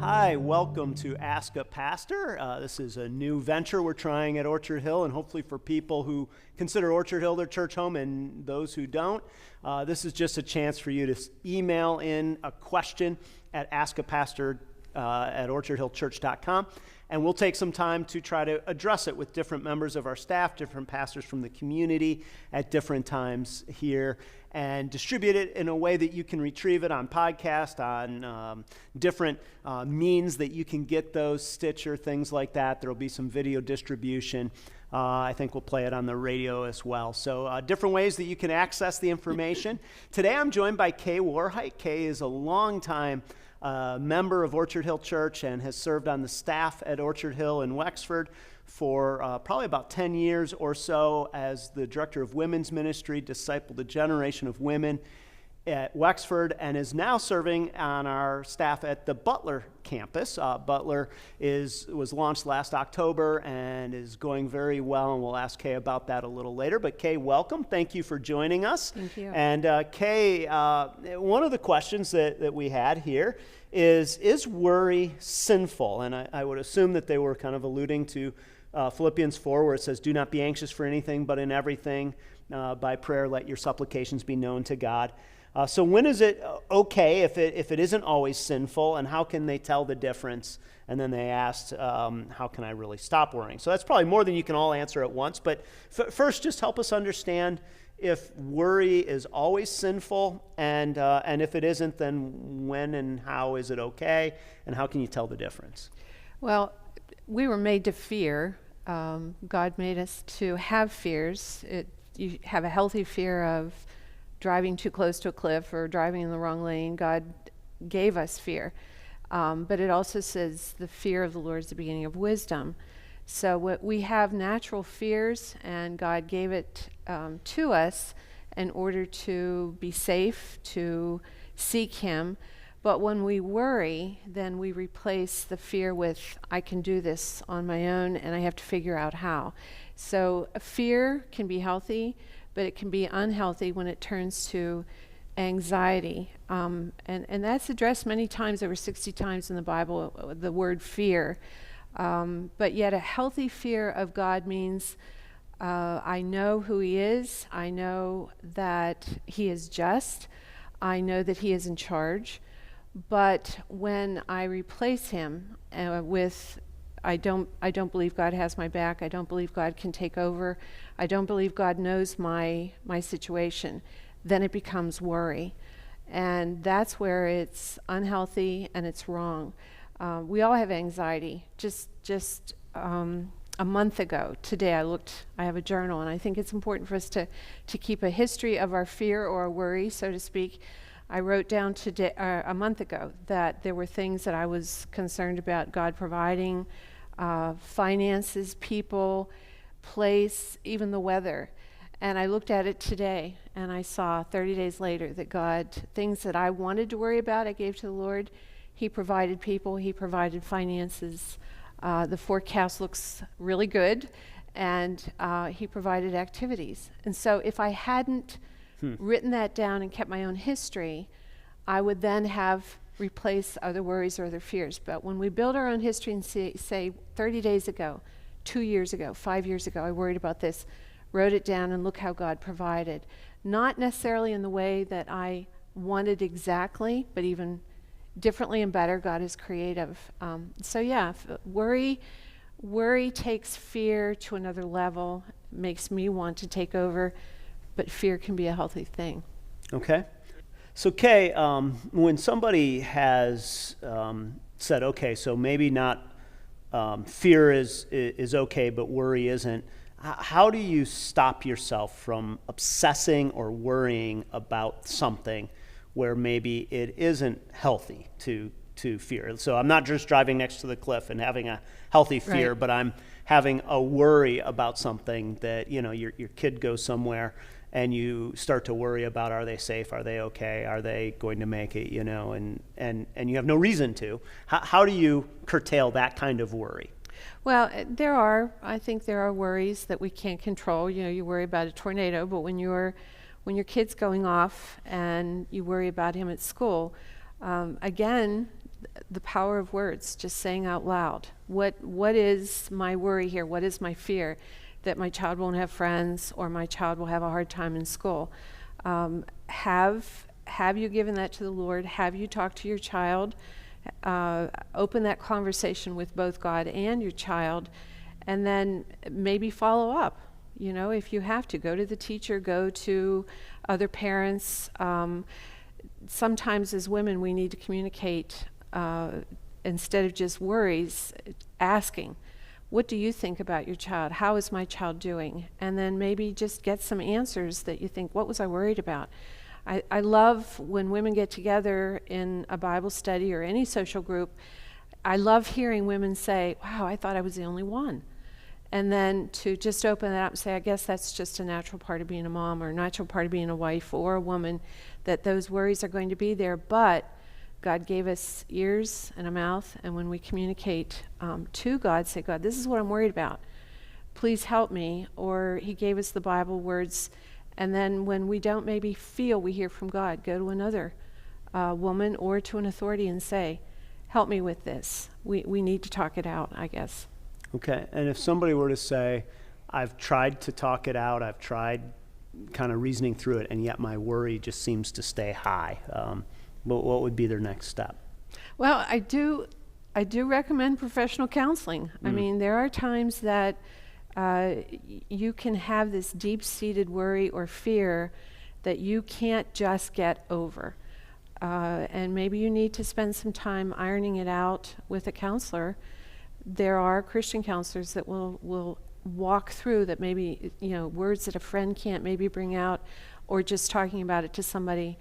Hi, welcome to Ask a Pastor. This is a new venture we're trying at Orchard Hill, and hopefully for people who consider Orchard Hill their church home and those who don't, this is just a chance for you to email in a question at askapastor at orchardhillchurch.com, and we'll take some time to try to address it with different members of our staff, different pastors from the community at different times here, and distribute it in a way that you can retrieve it on podcast, on different means that you can get those, Stitcher, things like that. There will be some video distribution. I think we'll play it on the radio as well. So different ways that you can access the information. Today I'm joined by Kay Warheit. Kay is a longtime member of Orchard Hill Church and has served on the staff at Orchard Hill in Wexford for probably about 10 years or so as the director of women's ministry, discipled a generation of women at Wexford, and is now serving on our staff at the Butler campus. Butler was launched last October and is going very well, and we'll ask Kay about that a little later. But Kay, welcome. Thank you for joining us. Thank you. And Kay, one of the questions that we had here is worry sinful? And I would assume that they were kind of alluding to Philippians 4, where it says, do not be anxious for anything, but in everything, by prayer, let your supplications be known to God. So when is it okay if it isn't always sinful, and how can they tell the difference? And then they asked, how can I really stop worrying? So that's probably more than you can all answer at once, but first just help us understand if worry is always sinful, and if it isn't, then when and how is it okay, and how can you tell the difference? Well, we were made to fear. God made us to have fears. You have a healthy fear of driving too close to a cliff or driving in the wrong lane. God gave us fear. But it also says the fear of the Lord is the beginning of wisdom. So we have natural fears, and God gave it to us in order to be safe, to seek Him. But when we worry, then we replace the fear with, I can do this on my own, and I have to figure out how. So fear can be healthy, but it can be unhealthy when it turns to anxiety. And that's addressed many times, over 60 times in the Bible, the word fear. But yet a healthy fear of God means I know who He is. I know that He is just. I know that He is in charge. But when I replace Him with I don't believe God has my back. I don't believe God can take over. I don't believe God knows my situation. Then it becomes worry. And that's where it's unhealthy and it's wrong. We all have anxiety. Just a month ago, today I have a journal, and I think it's important for us to keep a history of our fear or our worry, so to speak. I wrote down today, a month ago, that there were things that I was concerned about God providing, finances, people, place, even the weather. And I looked at it today, and I saw 30 days later that God, things that I wanted to worry about, I gave to the Lord. He provided people, He provided finances. The forecast looks really good, and He provided activities. And so if I hadn't written that down and kept my own history, I would then have replaced other worries or other fears. But when we build our own history and say 30 days ago, 2 years ago, 5 years ago, I worried about this, wrote it down, and look how God provided. Not necessarily in the way that I wanted exactly, but even differently and better. God is creative. Worry takes fear to another level, makes me want to take over, but fear can be a healthy thing. Okay. So Kay, when somebody has said, okay, so maybe not fear is okay, but worry isn't, how do you stop yourself from obsessing or worrying about something where maybe it isn't healthy to fear? So I'm not just driving next to the cliff and having a healthy fear, right, but I'm having a worry about something that, your kid goes somewhere and you start to worry about, are they safe? Are they okay? Are they going to make it? And you have no reason to. How do you curtail that kind of worry? Well, I think there are worries that we can't control. You worry about a tornado, but when your kid's going off and you worry about him at school, again, the power of words, just saying out loud, what is my worry here? What is my fear? That my child won't have friends, or my child will have a hard time in school. Have you given that to the Lord? Have you talked to your child? Open that conversation with both God and your child, and then maybe follow up. If you have to, go to the teacher, go to other parents. Sometimes as women, we need to communicate instead of just worries, asking, what do you think about your child? How is my child doing? And then maybe just get some answers that you think, what was I worried about? I love when women get together in a Bible study or any social group. I love hearing women say, wow, I thought I was the only one. And then to just open that up and say, I guess that's just a natural part of being a mom, or a natural part of being a wife or a woman, that those worries are going to be there. But God gave us ears and a mouth, and when we communicate to God, say, God, this is what I'm worried about. Please help me. Or he gave us the Bible words, and then when we don't maybe feel we hear from God, go to another woman or to an authority and say, help me with this. We need to talk it out, I guess. Okay, and if somebody were to say, I've tried to talk it out, I've tried kind of reasoning through it, and yet my worry just seems to stay high, what would be their next step? Well, I do recommend professional counseling. I mean, there are times that you can have this deep-seated worry or fear that you can't just get over. And maybe you need to spend some time ironing it out with a counselor. There are Christian counselors that will walk through that, maybe, words that a friend can't maybe bring out, or just talking about it to somebody.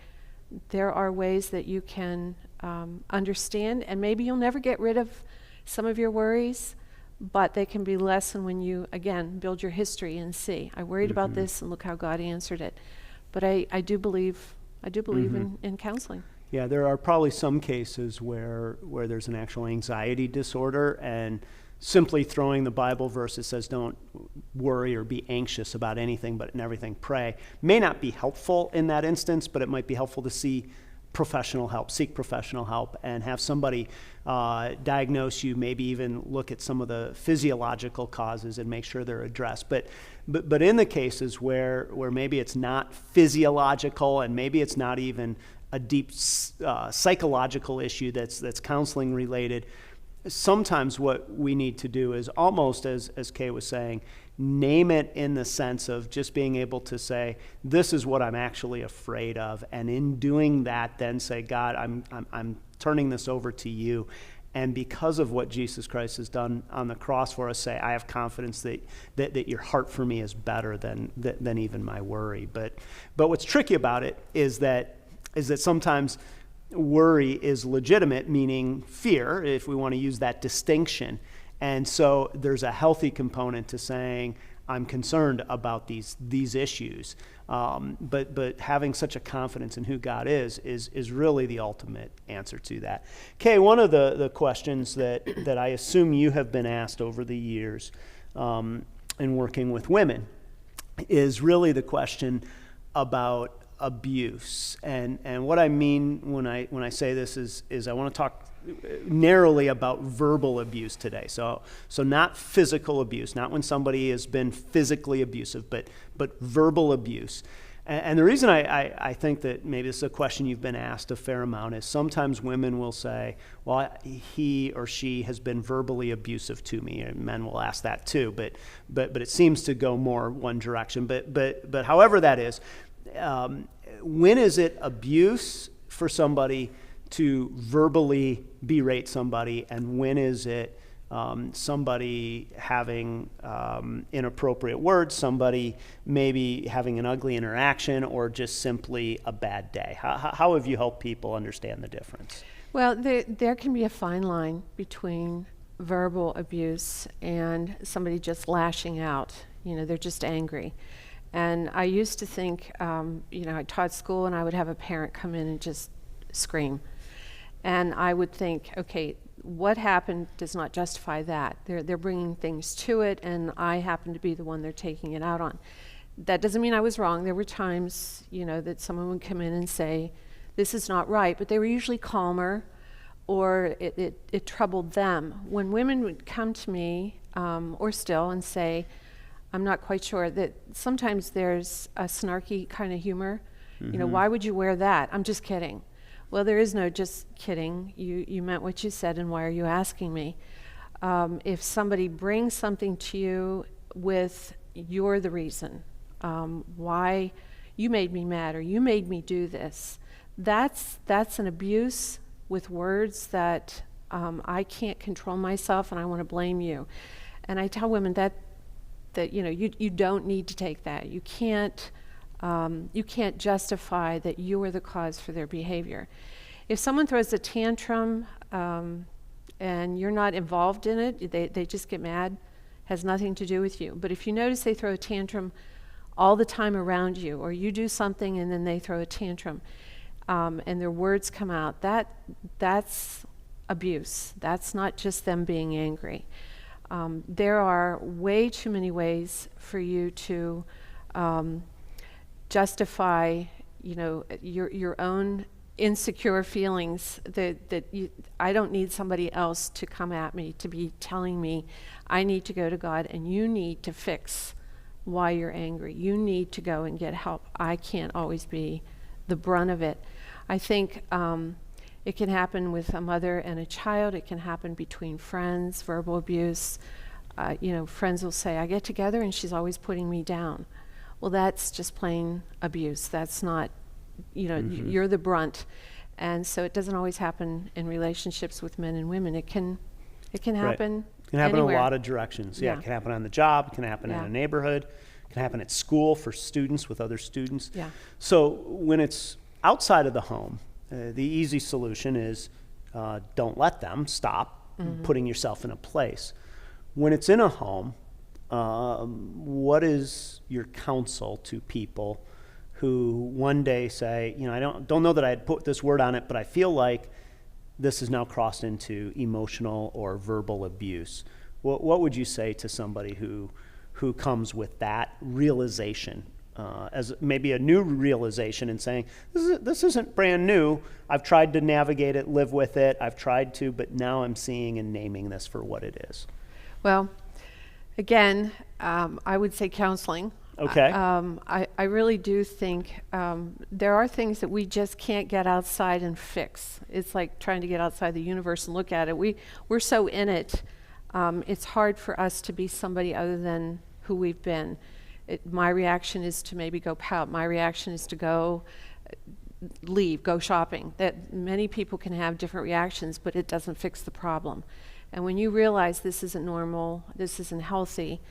There are ways that you can understand, and maybe you'll never get rid of some of your worries, but they can be lessened when you, again, build your history and see, I worried about this, and look how God answered it. But I do believe in counseling. Yeah, there are probably some cases where there's an actual anxiety disorder, and simply throwing the Bible verse that says don't worry or be anxious about anything, but in everything pray, may not be helpful in that instance, but it might be helpful to seek professional help, and have somebody diagnose you, maybe even look at some of the physiological causes and make sure they're addressed. But in the cases where maybe it's not physiological, and maybe it's not even a deep psychological issue that's counseling related, sometimes what we need to do is almost, as Kay was saying, name it in the sense of just being able to say, this is what I'm actually afraid of. And in doing that, then say, God, I'm turning this over to you. And because of what Jesus Christ has done on the cross for us, say, I have confidence that your heart for me is better than even my worry. But what's tricky about it is that sometimes worry is legitimate, meaning fear, if we want to use that distinction. And so there's a healthy component to saying, I'm concerned about these issues. But having such a confidence in who God is really the ultimate answer to that. Kay, one of the questions that I assume you have been asked over the years in working with women is really the question about abuse. And what I mean when I say this is I want to talk narrowly about verbal abuse today. So not physical abuse, not when somebody has been physically abusive, but verbal abuse. And the reason I think that maybe this is a question you've been asked a fair amount is sometimes women will say, well, he or she has been verbally abusive to me. And men will ask that too, but it seems to go more one direction. But however that is, when is it abuse for somebody to verbally berate somebody, and when is it somebody having inappropriate words, somebody maybe having an ugly interaction, or just simply a bad day? How have you helped people understand the difference? Well, there can be a fine line between verbal abuse and somebody just lashing out. They're just angry. And I used to think, I taught school, and I would have a parent come in and just scream. And I would think, okay, what happened does not justify that. They're bringing things to it, and I happen to be the one they're taking it out on. That doesn't mean I was wrong. There were times, that someone would come in and say, this is not right, but they were usually calmer, or it troubled them. When women would come to me, or still, and say, I'm not quite sure, that sometimes there's a snarky kind of humor. Why would you wear that? I'm just kidding. Well, there is no just kidding. You meant what you said, and why are you asking me? If somebody brings something to you with, you're the reason, why you made me mad, or you made me do this, that's an abuse with words that I can't control myself, and I want to blame you. And I tell women that you don't need to take that. You can't justify that you are the cause for their behavior. If someone throws a tantrum and you're not involved in it, they just get mad, has nothing to do with you. But if you notice they throw a tantrum all the time around you, or you do something and then they throw a tantrum, and their words come out, that's abuse. That's not just them being angry. There are way too many ways for you to justify, your own insecure feelings. I don't need somebody else to come at me to be telling me I need to go to God, and you need to fix why you're angry. You need to go and get help. I can't always be the brunt of it. I think it can happen with a mother and a child. It can happen between friends, verbal abuse. Friends will say, I get together and she's always putting me down. Well, that's just plain abuse. That's not, you're the brunt. And so it doesn't always happen in relationships with men and women. It can happen Right. It can happen anywhere. in a lot of directions. Yeah, it can happen on the job. It can happen in a neighborhood. It can happen at school for students with other students. Yeah. So when it's outside of the home, the easy solution is don't let them. Stop putting yourself in a place. When it's in a home, what is your counsel to people who one day say, I don't know that I had put this word on it, but I feel like this has now crossed into emotional or verbal abuse? What would you say to somebody who comes with that realization, as maybe a new realization, and saying, this isn't brand new. I've tried to navigate it, live with it. I've tried to, but now I'm seeing and naming this for what it is. Well, again, I would say counseling. Okay. I really do think there are things that we just can't get outside and fix. It's like trying to get outside the universe and look at it. We're so in it. It's hard for us to be somebody other than who we've been. My reaction is to maybe go pout. My reaction is to go leave, go shopping. That many people can have different reactions, but it doesn't fix the problem. And when you realize this isn't normal, this isn't healthy,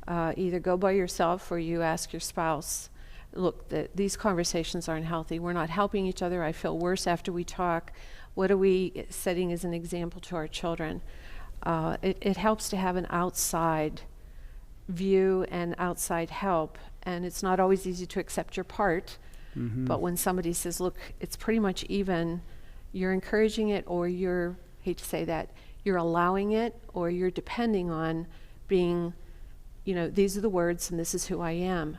either go by yourself or you ask your spouse, look, these conversations aren't healthy. We're not helping each other. I feel worse after we talk. What are we setting as an example to our children? It helps to have an outside view and outside help. And it's not always easy to accept your part. But when somebody says, look, it's pretty much even, you're encouraging it, or you're, hate to say that, you're allowing it, or you're depending on being, these are the words and this is who I am.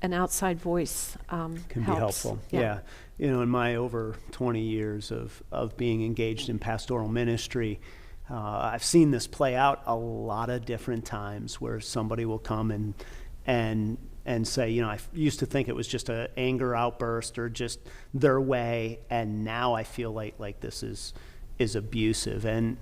An outside voice can helps. be helpful. Yeah. In my over 20 years of being engaged in pastoral ministry, I've seen this play out a lot of different times, where somebody will come and say, I used to think it was just an anger outburst or just their way, and now I feel like this is abusive. And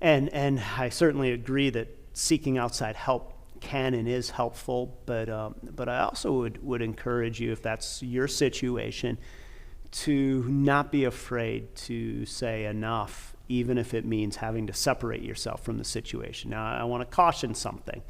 I certainly agree that seeking outside help can and is helpful, but I also would encourage you, if that's your situation, to not be afraid to say enough, even if it means having to separate yourself from the situation. Now, I want to caution something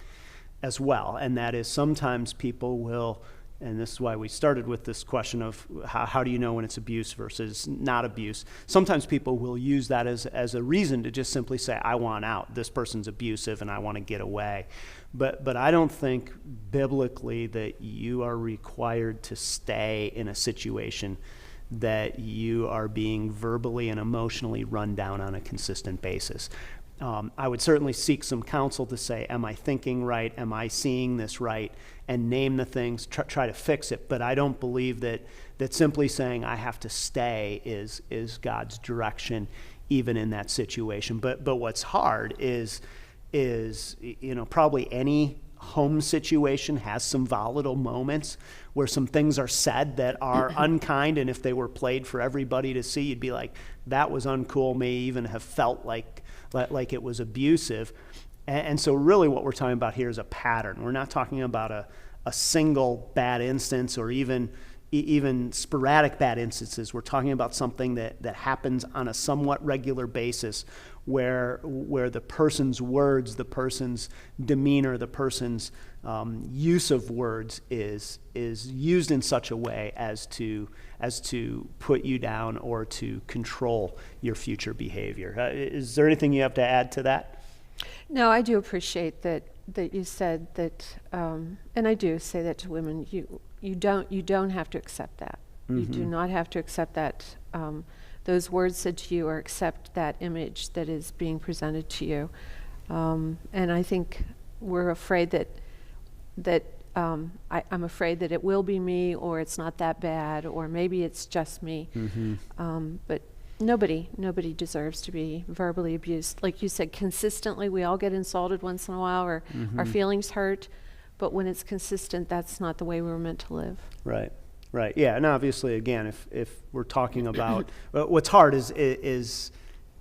as well, and that is sometimes people will, and this is why we started with this question of how do you know when it's abuse versus not abuse. Sometimes people will use that as a reason to just simply say, I want out. This person's abusive and I want to get away. But I don't think biblically that you are required to stay in a situation that you are being verbally and emotionally run down on a consistent basis. I would certainly seek some counsel to say, am I thinking right? Am I seeing this right? And name the things, try to fix it. But I don't believe that simply saying I have to stay is God's direction, even in that situation. But what's hard is probably any home situation has some volatile moments where some things are said that are unkind, and if they were played for everybody to see, you'd be like, that was uncool, may even have felt like it was abusive. And so really what we're talking about here is a pattern. We're not talking about a single bad instance or even sporadic bad instances. We're talking about something that happens on a somewhat regular basis where the person's words, the person's demeanor, the person's use of words is used in such a way as to put you down or to control your future behavior. Is there anything you have to add to that? No, I do appreciate that you said that, and I do say that to women. You don't have to accept that. Mm-hmm. You do not have to accept that. Those words said to you, or accept that image that is being presented to you. And I think we're afraid I'm afraid that it will be me, or it's not that bad, or maybe it's just me. Mm-hmm. But nobody deserves to be verbally abused. Like you said, consistently, we all get insulted once in a while, or our feelings hurt. But when it's consistent, that's not the way we were meant to live. Right. Yeah, and obviously, again, if we're talking about what's hard is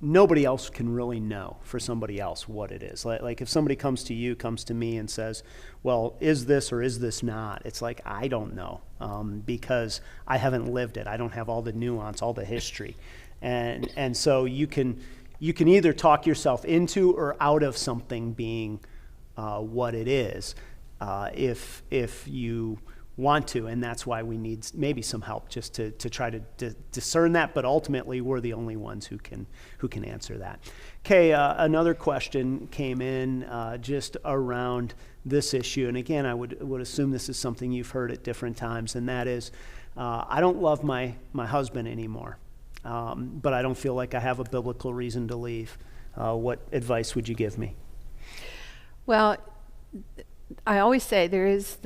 nobody else can really know for somebody else what it is. Like if somebody comes to me and says, well, is this or is this not? It's like, I don't know, because I haven't lived it. I don't have all the nuance, all the history. And so you can either talk yourself into or out of something being what it is, if you want to, and that's why we need maybe some help just to try to discern that, but ultimately we're the only ones who can answer that. Kay, another question came in just around this issue, and again, I would assume this is something you've heard at different times, and that is, I don't love my husband anymore, but I don't feel like I have a biblical reason to leave. What advice would you give me? Well, I always say there is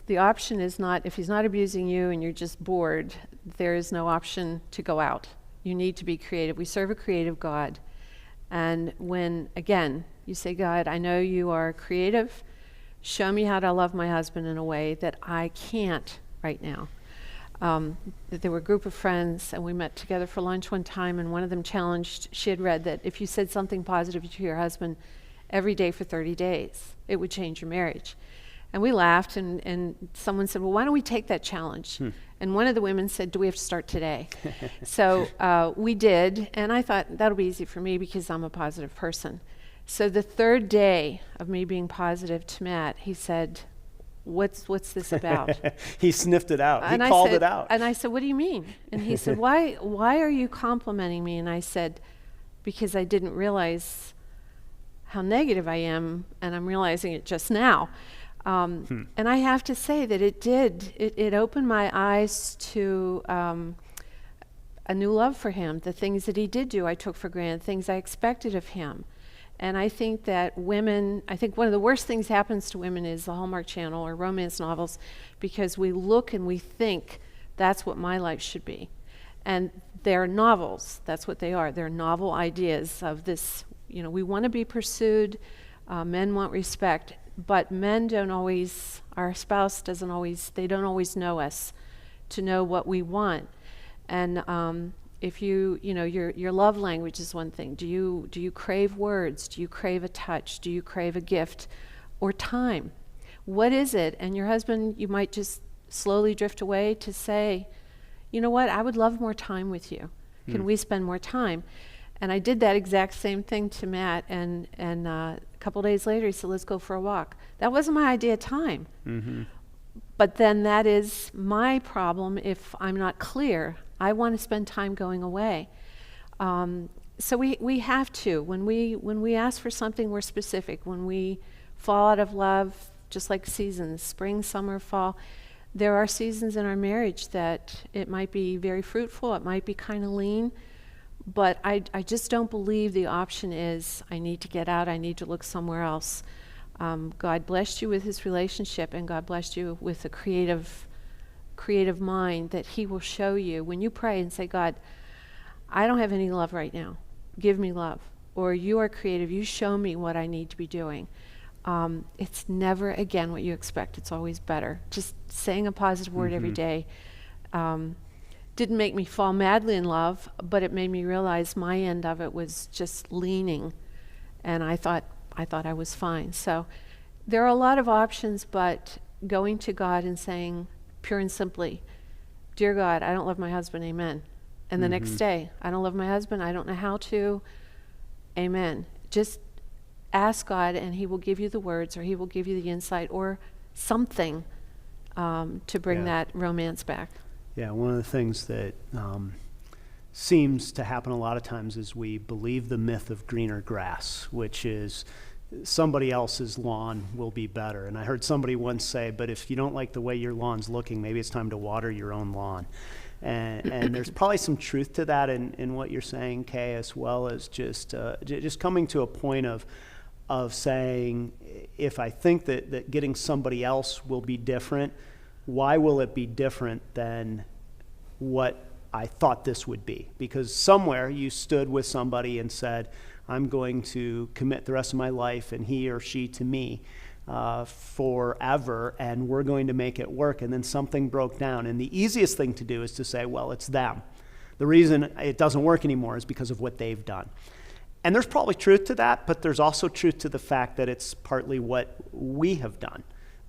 the option is not, if he's not abusing you and you're just bored, there is no option to go out. You need to be creative. We serve a creative God. And when, again, you say, God, I know you are creative. Show me how to love my husband in a way that I can't right now. There were a group of friends, and we met together for lunch one time, and one of them challenged, she had read that if you said something positive to your husband every day for 30 days, it would change your marriage. And we laughed, and someone said, well, why don't we take that challenge? And one of the women said, do we have to start today? So we did, and I thought, that'll be easy for me because I'm a positive person. So the third day of me being positive to Matt, he said, what's this about? He sniffed it out. He called it out. And I said, what do you mean? And he said, why are you complimenting me? And I said, because I didn't realize how negative I am, and I'm realizing it just now. And I have to say that it opened my eyes to a new love for him. The things that he did do, I took for granted, things I expected of him. And I think that one of the worst things happens to women is the Hallmark Channel or romance novels, because we look and we think that's what my life should be. And they're novels, that's what they are. They're novel ideas of this, we want to be pursued, men want respect, but men don't always, our spouse doesn't always, they don't always know us to know what we want. And if your love language is one thing. Do you crave words? Do you crave a touch? Do you crave a gift or time? What is it? And your husband, you might just slowly drift away to say, you know what, I would love more time with you. Can we spend more time? And I did that exact same thing to Matt, and a couple days later he said, let's go for a walk. That wasn't my idea of time. Mm-hmm. But then that is my problem if I'm not clear. I want to spend time going away. So we have to. When we ask for something, we're specific. When we fall out of love, just like seasons, spring, summer, fall, there are seasons in our marriage that it might be very fruitful, it might be kind of lean, But I just don't believe the option is, I need to get out, I need to look somewhere else. God blessed you with his relationship, and God blessed you with a creative mind that he will show you. When you pray and say, God, I don't have any love right now, give me love. Or you are creative, you show me what I need to be doing. It's never, again, what you expect. It's always better. Just saying a positive word every day didn't make me fall madly in love, but it made me realize my end of it was just leaning, and I thought I was fine. So there are a lot of options, but going to God and saying, pure and simply, dear God, I don't love my husband, amen. And the next day, I don't love my husband, I don't know how to, amen. Just ask God, and he will give you the words, or he will give you the insight, or something to bring that romance back. Yeah, one of the things that seems to happen a lot of times is we believe the myth of greener grass, which is somebody else's lawn will be better. And I heard somebody once say, but if you don't like the way your lawn's looking, maybe it's time to water your own lawn. And there's probably some truth to that in what you're saying, Kay, as well as just coming to a point of saying, if I think that getting somebody else will be different, why will it be different than what I thought this would be? Because somewhere you stood with somebody and said, I'm going to commit the rest of my life, and he or she to me forever, and we're going to make it work. And then something broke down. And the easiest thing to do is to say, well, it's them. The reason it doesn't work anymore is because of what they've done. And there's probably truth to that, but there's also truth to the fact that it's partly what we have done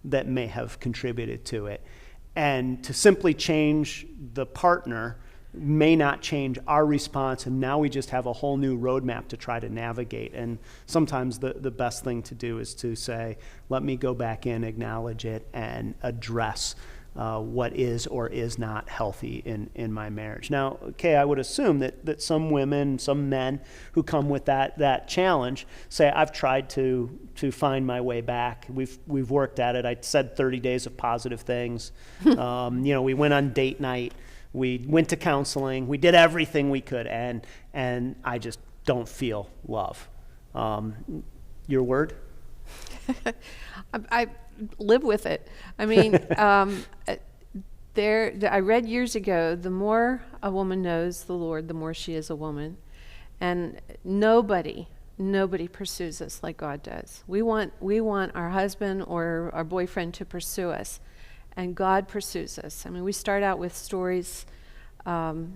that may have contributed to it. And to simply change the partner may not change our response, and now we just have a whole new roadmap to try to navigate. And sometimes the best thing to do is to say, let me go back in, acknowledge it, and address what is or is not healthy in my marriage. Now, Kay, I would assume that some women, some men who come with that challenge say, I've tried to find my way back. We've worked at it. I said 30 days of positive things. We went on date night. We went to counseling. We did everything we could, and I just don't feel love. Your word? I live with it. I mean, I read years ago, the more a woman knows the Lord, the more she is a woman. And nobody pursues us like God does. We want our husband or our boyfriend to pursue us, and God pursues us. I mean, we start out with stories,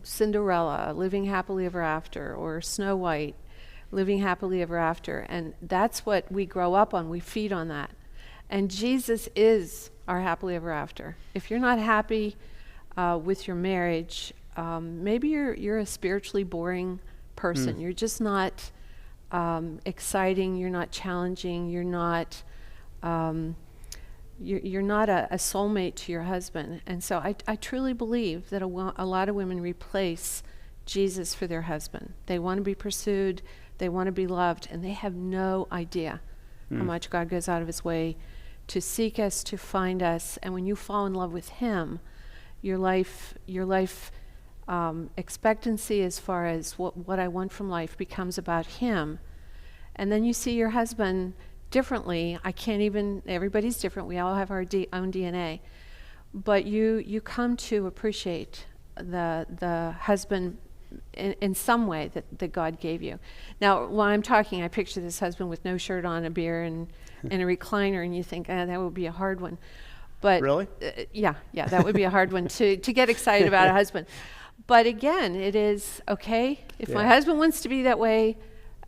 Cinderella, living happily ever after, or Snow White, living happily ever after. And that's what we grow up on. We feed on that. And Jesus is our happily ever after. If you're not happy with your marriage, maybe you're a spiritually boring person. You're just not exciting. You're not challenging. You're not you're not a soulmate to your husband. And so I truly believe that a lot of women replace Jesus for their husband. They want to be pursued. They want to be loved, and they have no idea how much God goes out of his way to seek us, to find us. And when you fall in love with him, your life expectancy as far as what I want from life becomes about him. And then you see your husband differently. Everybody's different. We all have our own DNA. But you come to appreciate the husband in some way that God gave you. Now, while I'm talking, I picture this husband with no shirt on, a beer, and a recliner, and you think, that would be a hard one. But really? Yeah, that would be a hard one to get excited about a husband. But again, it is okay. If my husband wants to be that way,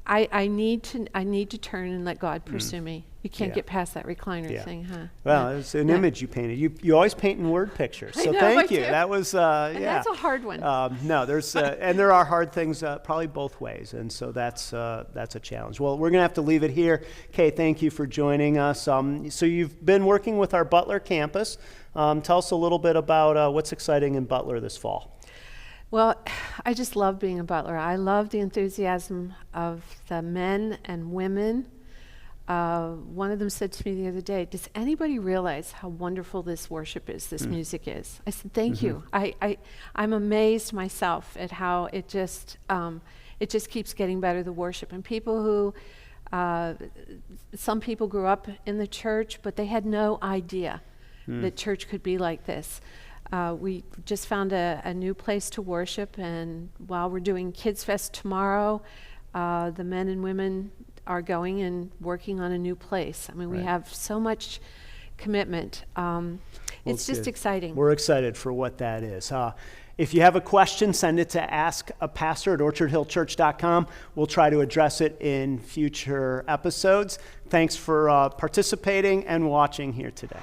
I need to turn and let God pursue me. You can't get past that recliner thing, huh? Well, it's an image you painted. You always paint in word pictures, so thank you. That was And that's a hard one. No, there's and there are hard things probably both ways, and so that's a challenge. Well, we're gonna have to leave it here. Kay, thank you for joining us. So you've been working with our Butler campus. Tell us a little bit about what's exciting in Butler this fall. Well, I just love being a Butler. I love the enthusiasm of the men and women. One of them said to me the other day, does anybody realize how wonderful this worship is, this music is? I said, thank you. I'm amazed myself at how it just, it just keeps getting better, the worship. And people who, some people grew up in the church, but they had no idea that church could be like this. We just found a new place to worship, and while we're doing Kids Fest tomorrow, the men and women are going and working on a new place. I mean, we have so much commitment. It's just exciting. We're excited for what that is. If you have a question, send it to askapastor@orchardhillchurch.com. We'll try to address it in future episodes. Thanks for participating and watching here today.